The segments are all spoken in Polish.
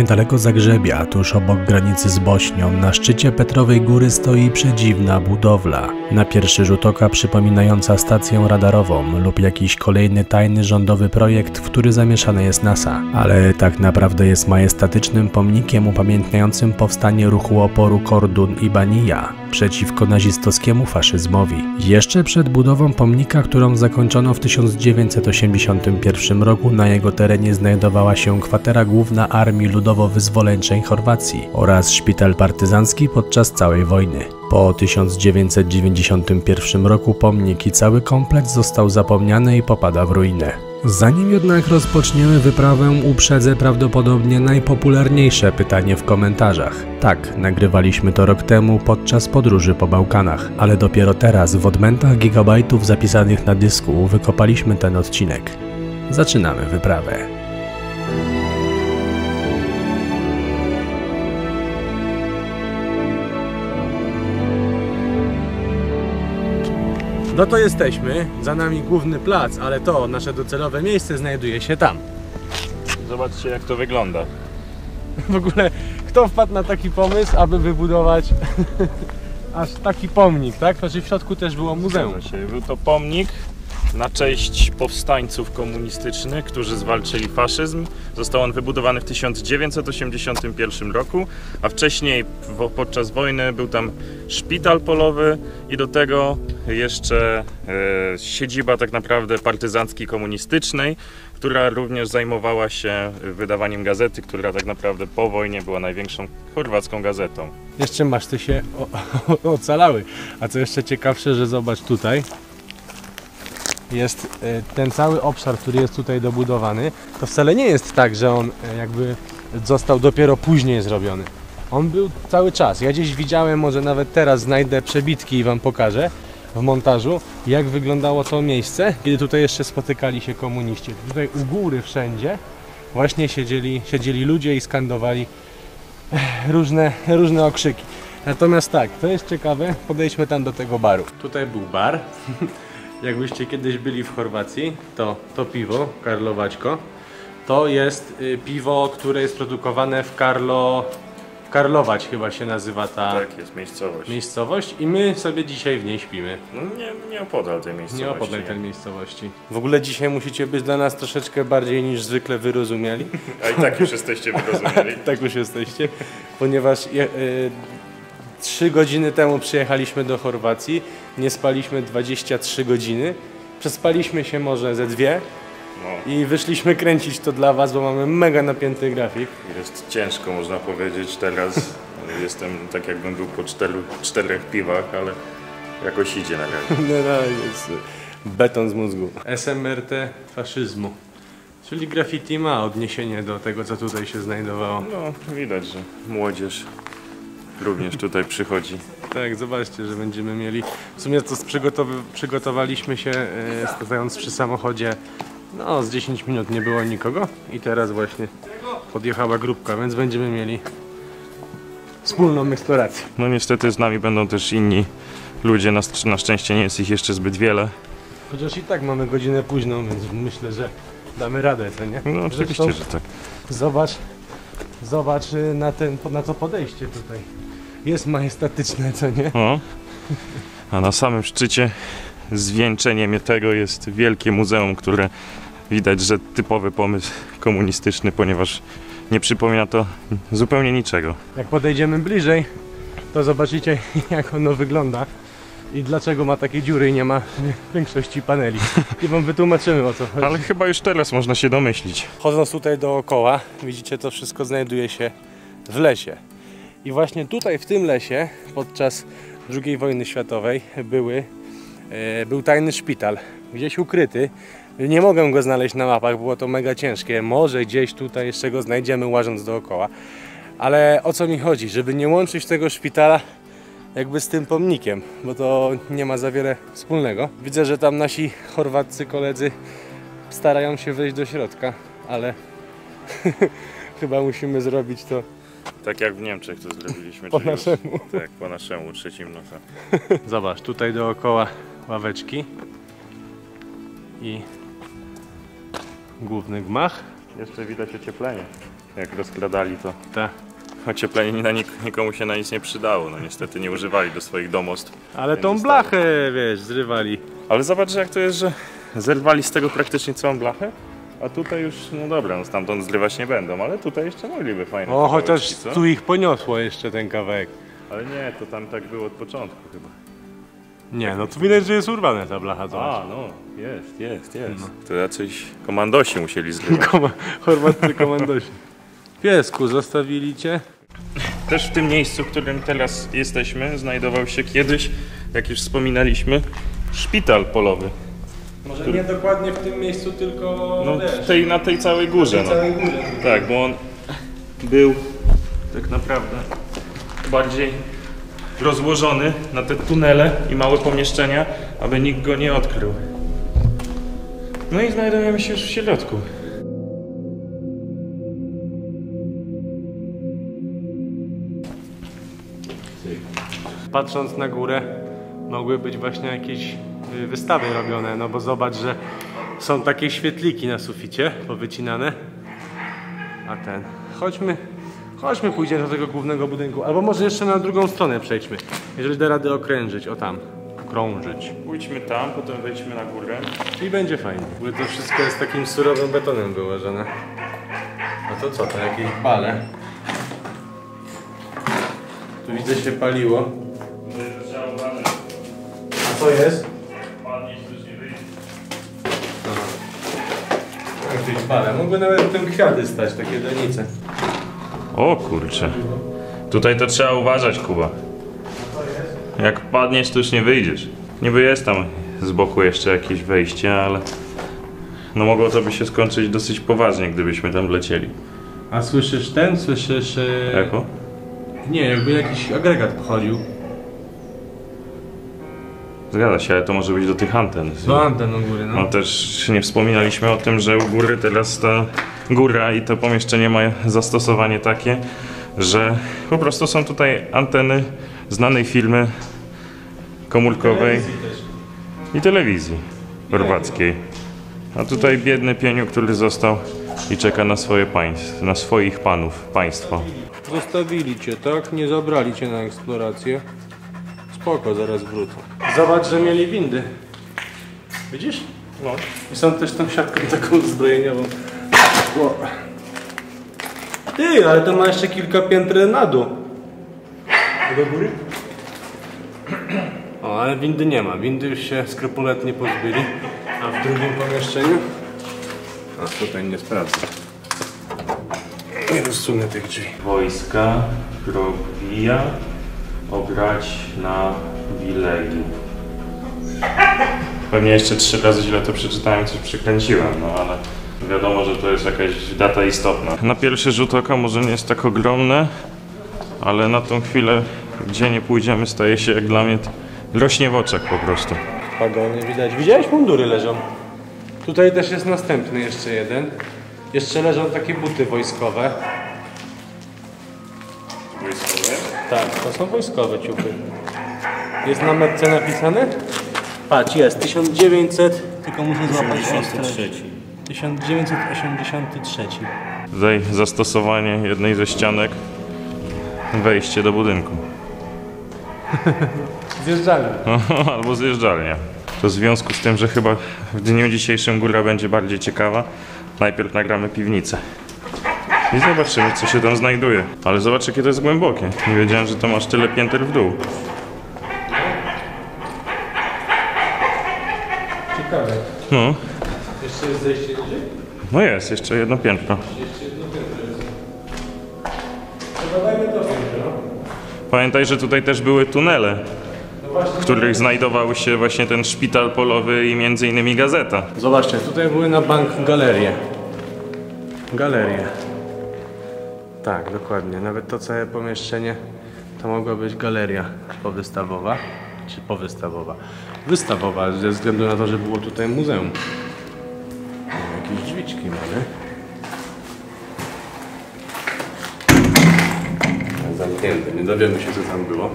niedaleko Zagrzebia, tuż obok granicy z Bośnią, na szczycie Petrowej Góry stoi przedziwna budowla. Na pierwszy rzut oka przypominająca stację radarową lub jakiś kolejny tajny rządowy projekt, w który zamieszane jest NASA. Ale tak naprawdę jest majestatycznym pomnikiem upamiętniającym powstanie ruchu oporu Kordun i Banija przeciwko nazistowskiemu faszyzmowi. Jeszcze przed budową pomnika, którą zakończono w 1981 roku, na jego terenie znajdowała się kwatera główna Armii Ludowo-Wyzwoleńczej Chorwacji oraz szpital partyzancki podczas całej wojny. Po 1991 roku pomnik i cały kompleks został zapomniany i popada w ruinę. Zanim jednak rozpoczniemy wyprawę, uprzedzę prawdopodobnie najpopularniejsze pytanie w komentarzach. Tak, nagrywaliśmy to rok temu podczas podróży po Bałkanach, ale dopiero teraz w odmętach gigabajtów zapisanych na dysku wykopaliśmy ten odcinek. Zaczynamy wyprawę. No to jesteśmy, za nami główny plac, ale to nasze docelowe miejsce znajduje się tam. Zobaczcie, jak to wygląda. W ogóle kto wpadł na taki pomysł, aby wybudować aż taki pomnik, tak? Znaczy w środku też było muzeum. Był to pomnik na cześć powstańców komunistycznych, którzy zwalczyli faszyzm. Został on wybudowany w 1981 roku, a wcześniej podczas wojny był tam szpital polowy i do tego jeszcze siedziba tak naprawdę partyzanckiej komunistycznej, która również zajmowała się wydawaniem gazety, która tak naprawdę po wojnie była największą chorwacką gazetą. Jeszcze maszty się ocalały, a co jeszcze ciekawsze, że zobacz tutaj, jest ten cały obszar, który jest tutaj dobudowany, to wcale nie jest tak, że on jakby został dopiero później zrobiony. On był cały czas. Ja gdzieś widziałem, może nawet teraz znajdę przebitki i wam pokażę w montażu, jak wyglądało to miejsce, kiedy tutaj jeszcze spotykali się komuniści. Tutaj u góry wszędzie właśnie siedzieli ludzie i skandowali różne okrzyki. Natomiast tak, to jest ciekawe, podejdźmy tam do tego baru. Tutaj był bar. Jakbyście kiedyś byli w Chorwacji, to piwo, Karlovačko, to jest piwo, które jest produkowane w Karlovac chyba się nazywa ta tak, jest miejscowość. I my sobie dzisiaj w niej śpimy. No nie opodal tej miejscowości. Nie opodal tej miejscowości. W ogóle dzisiaj musicie być dla nas troszeczkę bardziej niż zwykle wyrozumiali. A i tak już jesteście wyrozumiali. Tak już jesteście, ponieważ 3 godziny temu przyjechaliśmy do Chorwacji, nie spaliśmy 23 godziny, przespaliśmy się może ze 2 i wyszliśmy kręcić to dla was, bo mamy mega napięty grafik. Jest ciężko, można powiedzieć, teraz jestem tak jakbym był po 4 piwach, ale jakoś idzie na razie. No, jest beton z mózgu. SMRT faszyzmu. Czyli graffiti ma odniesienie do tego, co tutaj się znajdowało. No, widać, że młodzież również tutaj przychodzi. Tak, zobaczcie, że będziemy mieli... W sumie to przygotowaliśmy się, stając przy samochodzie, no z 10 minut nie było nikogo i teraz właśnie podjechała grupka, więc będziemy mieli wspólną eksplorację. No niestety z nami będą też inni ludzie, na szczęście nie jest ich jeszcze zbyt wiele. Chociaż i tak mamy godzinę późną, więc myślę, że damy radę, co nie? No oczywiście, że tak. Zobacz na to podejście tutaj. Jest majestatyczne, co nie? O. A na samym szczycie zwieńczeniem tego jest wielkie muzeum, które widać, że typowy pomysł komunistyczny, ponieważ nie przypomina to zupełnie niczego. Jak podejdziemy bliżej, to zobaczycie, jak ono wygląda i dlaczego ma takie dziury i nie ma większości paneli. I wam wytłumaczymy, o co chodzi. Ale chyba już teraz można się domyślić. Chodząc tutaj dookoła, widzicie, to wszystko znajduje się w lesie. I właśnie tutaj, w tym lesie, podczas II wojny światowej był tajny szpital, gdzieś ukryty. Nie mogę go znaleźć na mapach, było to mega ciężkie. Może gdzieś tutaj jeszcze go znajdziemy, łażąc dookoła. Ale o co mi chodzi? Żeby nie łączyć tego szpitala jakby z tym pomnikiem, bo to nie ma za wiele wspólnego. Widzę, że tam nasi chorwaccy koledzy starają się wejść do środka, ale chyba musimy zrobić to tak jak w Niemczech to zrobiliśmy. Po naszemu. Tak, po naszemu, trzecim nosa. Zobacz, tutaj dookoła ławeczki i główny gmach. Jeszcze widać ocieplenie. jak rozkradali to. Tak. Ocieplenie nikomu się na nic nie przydało, no niestety nie używali do swoich domostw. Ale tą blachę, wiesz, zrywali. Ale zobacz, jak to jest, że zerwali z tego praktycznie całą blachę, a tutaj już, no dobra, no stamtąd zrywać nie będą, ale tutaj jeszcze mogliby fajnie. O, chociaż tu ich poniosło jeszcze ten kawałek. Ale nie, to tam tak było od początku chyba. Nie, no tu widać, że jest urwana ta blacha, zobacz. A, no, jest. No. To jacyś komandosi musieli zrywać. Chorwaccy komandosi. Piesku, zostawili cię? Też w tym miejscu, w którym teraz jesteśmy, znajdował się kiedyś, jak już wspominaliśmy, szpital polowy. Może nie dokładnie w tym miejscu, tylko No, na tej całej górze. No. Tak, bo on był tak naprawdę bardziej rozłożony na te tunele i małe pomieszczenia, aby nikt go nie odkrył. No i znajdujemy się już w środku. Patrząc na górę, mogły być właśnie jakieś wystawy robione, no bo zobacz, że są takie świetliki na suficie powycinane. A ten, chodźmy pójdziemy do tego głównego budynku, albo może jeszcze na drugą stronę przejdźmy, jeżeli da radę okrężyć, o tam, okrążyć. Pójdźmy tam, potem wejdźmy na górę. I będzie fajnie, bo to wszystko jest takim surowym betonem wyłożone. A to co, to jakieś bale? Tu widzę się paliło. A co jest? Jakieś bale. Mógłby nawet w tym kwiaty stać, takie donice. O kurczę. Tutaj to trzeba uważać, Kuba. Jak padniesz, to już nie wyjdziesz. Niby jest tam z boku jeszcze jakieś wejście, ale no mogło to by się skończyć dosyć poważnie, gdybyśmy tam wlecieli. A słyszysz ten? Słyszysz... Echo? Nie, jakby jakiś agregat pochodził. Zgadza się, ale to może być do tych anten. Do anten u góry, no. No też nie wspominaliśmy o tym, że u góry teraz ta góra i to pomieszczenie ma zastosowanie takie, że po prostu są tutaj anteny znanej firmy komórkowej i telewizji chorwackiej. A tutaj biedny pieniu, który został i czeka na swoich państwa. Zostawili cię, tak? Nie zabrali cię na eksplorację. Spoko, zaraz wrócę. Zobacz, że mieli windy. Widzisz? No. I są też tą siatką taką zbrojeniową. O. Ty, ale to ma jeszcze kilka pięter na dół. Do góry? O, ale windy nie ma. Windy już się skrupulatnie pozbyli. A w drugim pomieszczeniu? A tutaj nie sprawdzę. Nie rozsunę tych drzwi. Wojska Krowija ograć na Wileju. Pewnie jeszcze 3 razy źle to przeczytałem, coś przekręciłem, no ale wiadomo, że to jest jakaś data istotna. Na pierwszy rzut oka może nie jest tak ogromne, ale na tą chwilę, gdzie nie pójdziemy, staje się jak dla mnie, rośnie w oczach po prostu. Pagony widać. Widziałeś? Mundury leżą. Tutaj też jest następny jeszcze jeden. Jeszcze leżą takie buty wojskowe. Wojskowe? Tak, to są wojskowe ciuchy. Jest na metce napisane? Patrz, jest 1900, tylko muszę złapać 1983. Tutaj zastosowanie jednej ze ścianek, wejście do budynku. Zjeżdżalnia. Albo zjeżdżalnia. To w związku z tym, że chyba w dniu dzisiejszym góra będzie bardziej ciekawa, najpierw nagramy piwnicę. I zobaczymy, co się tam znajduje. Ale zobacz, jakie to jest głębokie. Nie wiedziałem, że to masz tyle pięter w dół. Ciekawe. No, Jeszcze jest zejście niżej? no jest, jeszcze jedno piętro. Jeszcze jedno piętro jest. Chyba dajmy to piętro. Pamiętaj, że tutaj też były tunele, w których znajdował się właśnie ten szpital polowy i między innymi gazeta. Zobaczcie, tutaj były na bank galerie. Galerie. Tak, dokładnie. Nawet to całe pomieszczenie to mogła być galeria powystawowa. Czy powystawowa? Wystawowa, ze względu na to, że było tutaj muzeum. Jakieś drzwiczki mamy. Zamknięte, nie dowiemy się, co tam było.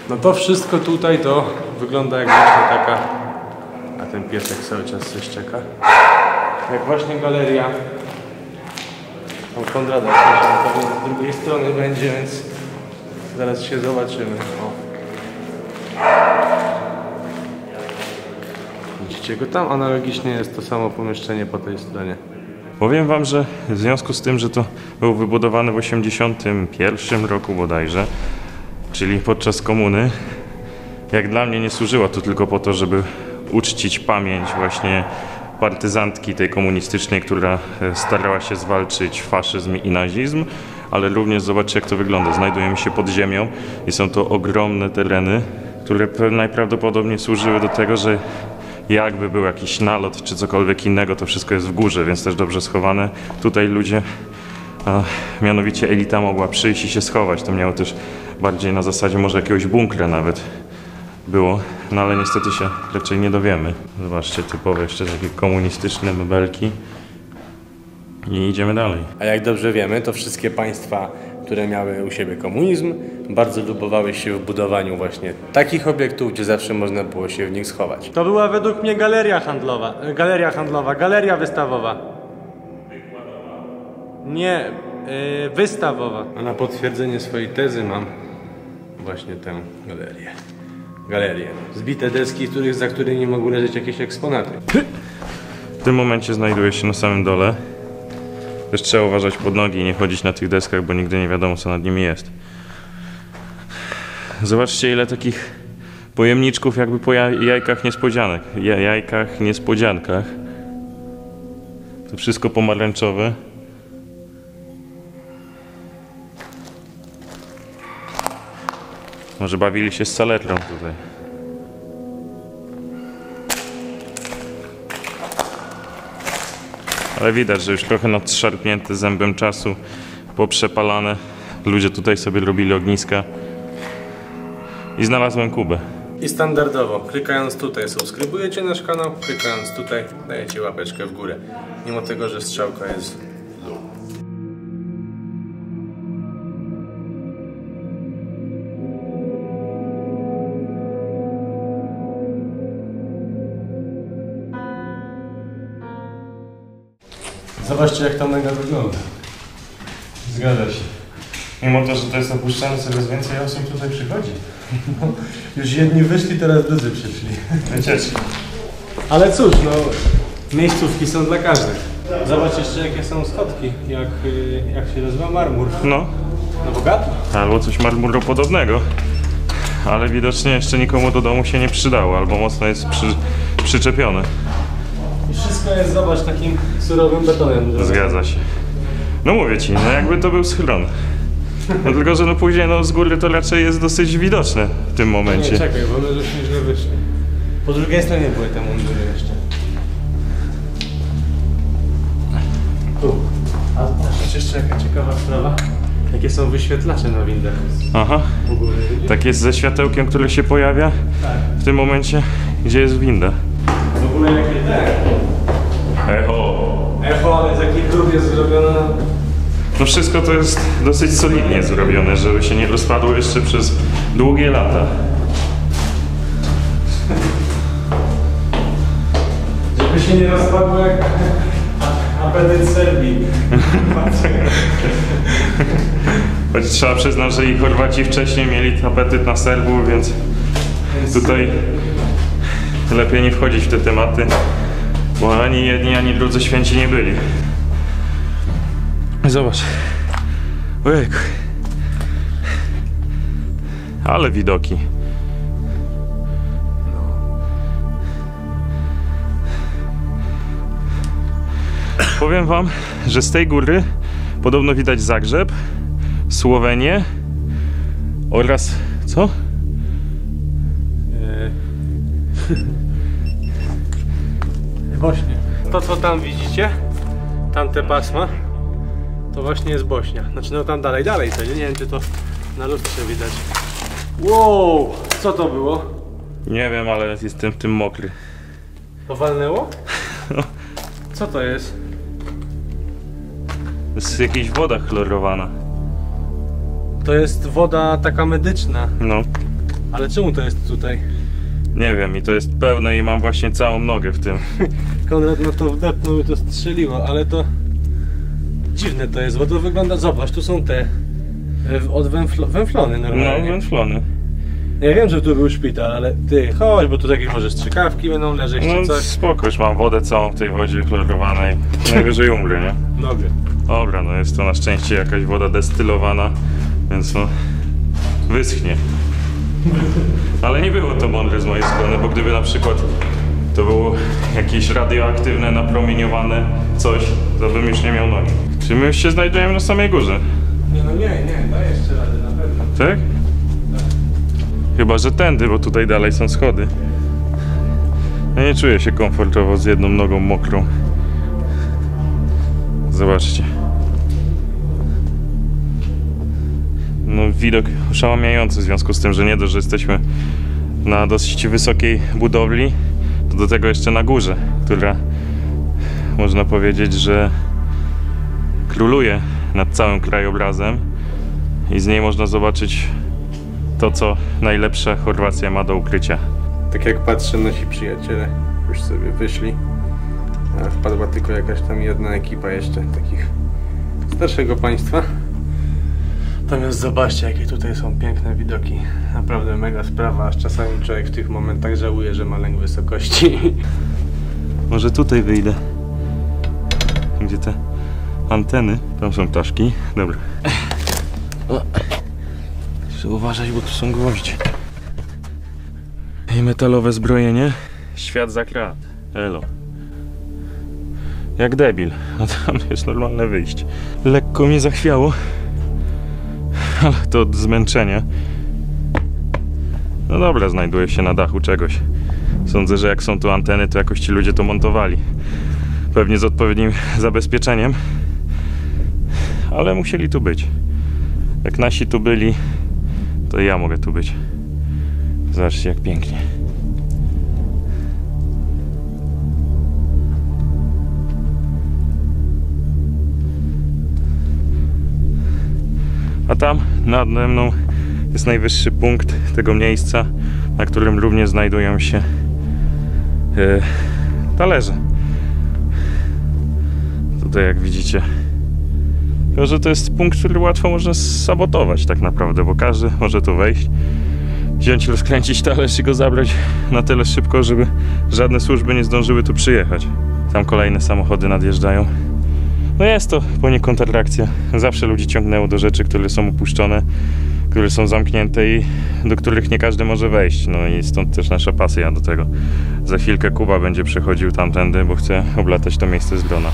No to wszystko tutaj to wygląda jak właśnie taka... A ten piesek cały czas się szczeka. Jak właśnie galeria O, Konrada, pewnie z drugiej strony będzie, więc zaraz się zobaczymy. O. Widzicie go tam? Analogicznie jest to samo pomieszczenie po tej stronie. Powiem wam, że w związku z tym, że to był wybudowany w 1981 roku bodajże, czyli podczas komuny, jak dla mnie nie służyła to tylko po to, żeby uczcić pamięć właśnie partyzantki tej komunistycznej, która starała się zwalczyć faszyzm i nazizm, ale również zobaczcie, jak to wygląda. Znajdujemy się pod ziemią i są to ogromne tereny, które najprawdopodobniej służyły do tego, że jakby był jakiś nalot czy cokolwiek innego, to wszystko jest w górze, więc też dobrze schowane. Tutaj ludzie, a mianowicie elita, mogła przyjść i się schować. To miało też bardziej na zasadzie może jakiegoś bunkra nawet było, no ale niestety się raczej nie dowiemy. Zobaczcie, typowe jeszcze takie komunistyczne mebelki. I idziemy dalej. A jak dobrze wiemy, to wszystkie państwa, które miały u siebie komunizm, bardzo lubowały się w budowaniu właśnie takich obiektów, gdzie zawsze można było się w nich schować. To była według mnie galeria wystawowa. Nie, wystawowa. A na potwierdzenie swojej tezy mam właśnie tę galerię. Zbite deski, za którymi mogły leżeć jakieś eksponaty. W tym momencie znajduję się na samym dole. Też trzeba uważać pod nogi i nie chodzić na tych deskach, bo nigdy nie wiadomo, co nad nimi jest. Zobaczcie, ile takich pojemniczków jakby po jajkach niespodzianek. Jajkach niespodziankach. To wszystko pomarańczowe. Może bawili się z saletrą tutaj. Ale widać, że już trochę nadszarpnięte zębem czasu, poprzepalane. Ludzie tutaj sobie robili ogniska. I znalazłem kubę. I standardowo, klikając tutaj subskrybujecie nasz kanał, klikając tutaj dajecie łapeczkę w górę. Mimo tego, że strzałka jest w dół. Zobaczcie, jak to mega wygląda. Zgadza się. Mimo to, że to jest opuszczane, coraz więcej osób tutaj przychodzi. No, już jedni wyszli, teraz drudzy przyszli. Wycieczki. Ale cóż, no, miejscówki są dla każdych. Zobacz jeszcze, jakie są schodki, jak się nazywa marmur. No. No bogato. Albo coś marmuropodobnego. Ale widocznie jeszcze nikomu do domu się nie przydało, albo mocno jest przyczepione. I wszystko jest, zobacz, takim surowym betonem. Zgadza się. No mówię ci, no jakby to był schron. No tylko, że no później no z góry to raczej jest dosyć widoczne w tym momencie. Nie, czekaj, bo my żeśmy źle wyszli. Po drugiej stronie były te mundury jeszcze. Tu. A patrz, jeszcze jaka ciekawa sprawa. Jakie są wyświetlacze na windach. Aha. U góry, widzisz? Tak jest ze światełkiem, które się pojawia w tym momencie, gdzie jest winda. W ogóle jakie te? Echo, ale z jakich grób jest zrobione? No wszystko to jest dosyć solidnie zrobione, żeby się nie rozpadło jeszcze przez długie lata. Żeby się nie rozpadło jak apetyt Serbii. Choć trzeba przyznać, że i Chorwaci wcześniej mieli apetyt na Serbów, więc tutaj lepiej nie wchodzić w te tematy, bo ani jedni, ani drudzy święci nie byli. Zobacz. Ojejku. Ale widoki. Powiem wam, że z tej góry podobno widać Zagrzeb, Słowenię oraz... co? Bośnię. To co tam widzicie, tamte pasma, to właśnie jest Bośnia. Znaczy no tam dalej, to nie wiem, czy to na lustrze widać. Wow, co to było? Nie wiem, ale jestem w tym mokry. To walnęło? Co to jest? To jest jakaś woda chlorowana. To jest woda taka medyczna. No. Ale czemu to jest tutaj? Nie wiem, i to jest pełne i mam właśnie całą nogę w tym. Konrad no to wdepnął i to strzeliło, ale to... Dziwne to jest, bo to wygląda, zobacz, tu są te węflony normalnie. No, węflony. Ja wiem, że tu był szpital, ale ty chodź, bo tu jakieś może strzykawki będą leżeć czy No coś. spoko, już mam wodę całą w tej wodzie chlorowanej. Najwyżej umrę, nie? Nogę. Dobra, no jest to na szczęście jakaś woda destylowana, więc no wyschnie. Ale nie było to mądre z mojej strony, bo gdyby na przykład to było jakieś radioaktywne, napromieniowane coś, to bym już nie miał nogi. Czy my już się znajdujemy na samej górze? Nie, no nie, daj jeszcze radę na pewno. Tak? Chyba, że tędy, bo tutaj dalej są schody. Ja nie czuję się komfortowo z jedną nogą mokrą. Zobaczcie. No widok oszałamiający w związku z tym, że nie dość, że jesteśmy na dosyć wysokiej budowli, to do tego jeszcze na górze, która można powiedzieć, że króluje nad całym krajobrazem i z niej można zobaczyć to, co najlepsze Chorwacja ma do ukrycia. Tak jak patrzę, nasi przyjaciele już sobie wyszli. A wpadła tylko jakaś tam jedna ekipa jeszcze takich starszego państwa. Natomiast zobaczcie, jakie tutaj są piękne widoki. Naprawdę mega sprawa, aż czasami człowiek w tych momentach żałuje, że ma lęk wysokości. Może tutaj wyjdę. Gdzie te anteny? Tam są ptaszki. Dobra. Trzeba uważać, bo tu są gwoździe. I metalowe zbrojenie. Świat za krat. Elo. Jak debil. A tam jest normalne wyjście. Lekko mnie zachwiało. Ale to od zmęczenia. No dobra, znajduję się na dachu czegoś. Sądzę, że jak są tu anteny, to jakoś ci ludzie to montowali. Pewnie z odpowiednim zabezpieczeniem. Ale musieli tu być. Jak nasi tu byli, to ja mogę tu być. Zobaczcie, jak pięknie. A tam nade mną jest najwyższy punkt tego miejsca, na którym również znajdują się talerze. Tutaj jak widzicie. Tylko że to jest punkt, który łatwo można sabotować tak naprawdę, bo każdy może tu wejść, wziąć, rozkręcić talerz i go zabrać na tyle szybko, żeby żadne służby nie zdążyły tu przyjechać. Tam kolejne samochody nadjeżdżają. No jest to poniekąd atrakcja. Zawsze ludzi ciągnęło do rzeczy, które są opuszczone, które są zamknięte i do których nie każdy może wejść. No i stąd też nasza pasja do tego. Za chwilkę Kuba będzie przechodził tamtędy, bo chce oblatać to miejsce z drona.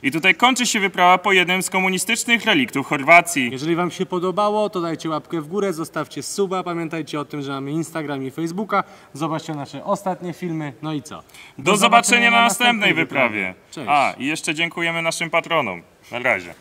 I tutaj kończy się wyprawa po jednym z komunistycznych reliktów Chorwacji. Jeżeli wam się podobało, to dajcie łapkę w górę, zostawcie suba, pamiętajcie o tym, że mamy Instagram i Facebooka, zobaczcie nasze ostatnie filmy, no i co? Do zobaczenia na następnej wyprawie. Cześć. A, i jeszcze dziękujemy naszym patronom. Na razie.